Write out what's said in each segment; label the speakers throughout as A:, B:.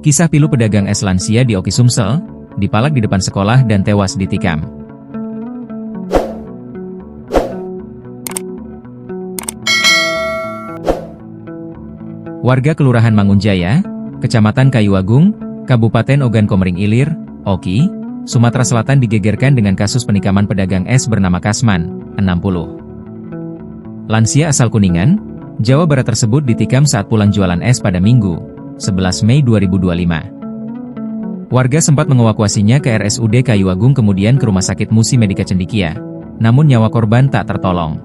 A: Kisah pilu pedagang es lansia di Oki Sumsel, dipalak di depan sekolah dan tewas ditikam. Warga Kelurahan Mangunjaya, Kecamatan Kayuagung, Kabupaten Ogan Komering Ilir, Oki, Sumatera Selatan digegerkan dengan kasus penikaman pedagang es bernama Kasman, 60. Lansia asal Kuningan, Jawa Barat tersebut ditikam saat pulang jualan es pada Minggu, 11 Mei 2025. Warga sempat mengevakuasinya ke RSUD Kayuagung kemudian ke Rumah Sakit Musi Medika Cendikia, namun nyawa korban tak tertolong.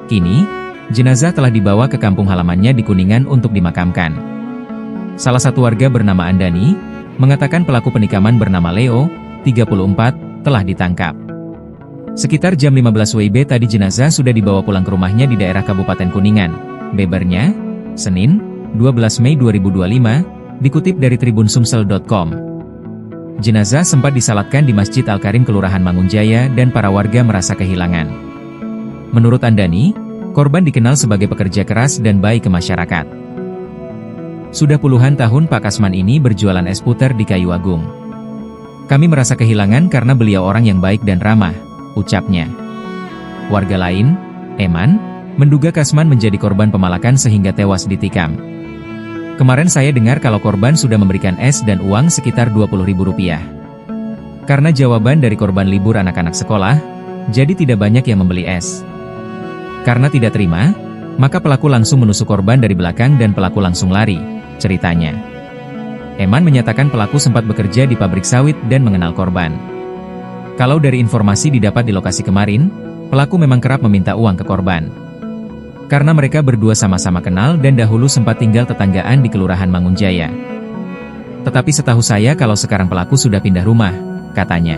A: Kini, jenazah telah dibawa ke kampung halamannya di Kuningan untuk dimakamkan. Salah satu warga bernama Andani, mengatakan pelaku penikaman bernama Leo, 34, telah ditangkap. Sekitar jam 15 WIB tadi jenazah sudah dibawa pulang ke rumahnya di daerah Kabupaten Kuningan. Bebernya, Senin, 12 Mei 2025, dikutip dari tribunsumsel.com. Jenazah sempat disalatkan di Masjid Al-Karim Kelurahan Mangunjaya dan para warga merasa kehilangan. Menurut Andani, korban dikenal sebagai pekerja keras dan baik ke masyarakat. Sudah puluhan tahun Pak Kasman ini berjualan es puter di Kayuagung. Kami merasa kehilangan karena beliau orang yang baik dan ramah, ucapnya. Warga lain, Eman, menduga Kasman menjadi korban pemalakan sehingga tewas ditikam. Kemarin saya dengar kalau korban sudah memberikan es dan uang sekitar Rp20.000. Karena jawaban dari korban libur anak-anak sekolah, jadi tidak banyak yang membeli es. Karena tidak terima, maka pelaku langsung menusuk korban dari belakang dan pelaku langsung lari, ceritanya. Eman menyatakan pelaku sempat bekerja di pabrik sawit dan mengenal korban. Kalau dari informasi didapat di lokasi kemarin, pelaku memang kerap meminta uang ke korban. Karena mereka berdua sama-sama kenal dan dahulu sempat tinggal tetanggaan di Kelurahan Mangunjaya. Tetapi setahu saya kalau sekarang pelaku sudah pindah rumah, katanya.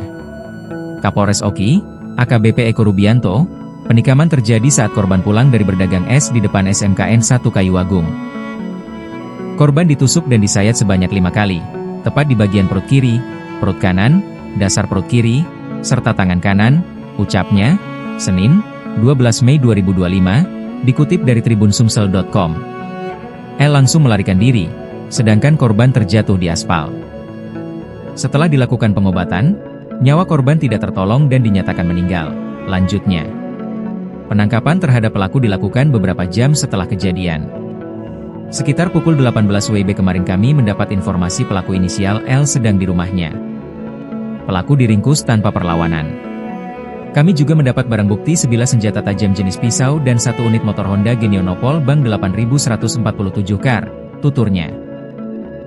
A: Kapolres Oki, AKBP Eko Rubianto, penikaman terjadi saat korban pulang dari berdagang es di depan SMKN 1 Kayuagung. Korban ditusuk dan disayat sebanyak 5 kali, tepat di bagian perut kiri, perut kanan, dasar perut kiri, serta tangan kanan, ucapnya, Senin, 12 Mei 2025, dikutip dari tribunsumsel.com. El langsung melarikan diri, sedangkan korban terjatuh di aspal. Setelah dilakukan pengobatan, nyawa korban tidak tertolong dan dinyatakan meninggal, lanjutnya. Penangkapan terhadap pelaku dilakukan beberapa jam setelah kejadian. Sekitar pukul 18 WIB kemarin kami mendapat informasi pelaku inisial L sedang di rumahnya. Pelaku diringkus tanpa perlawanan. Kami juga mendapat barang bukti sebilah senjata tajam jenis pisau dan 1 unit motor Honda Genionopol Bank 8147 kar, tuturnya.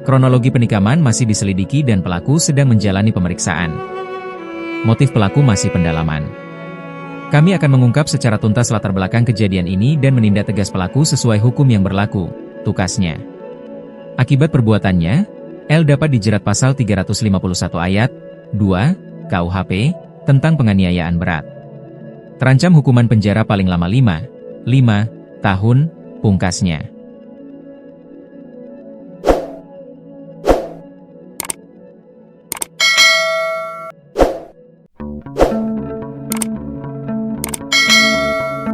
A: Kronologi penikaman masih diselidiki dan pelaku sedang menjalani pemeriksaan. Motif pelaku masih pendalaman. Kami akan mengungkap secara tuntas latar belakang kejadian ini dan menindak tegas pelaku sesuai hukum yang berlaku, tukasnya. Akibat perbuatannya, L dapat dijerat pasal 351 ayat 2 KUHP tentang penganiayaan berat. Terancam hukuman penjara paling lama 5 tahun, pungkasnya.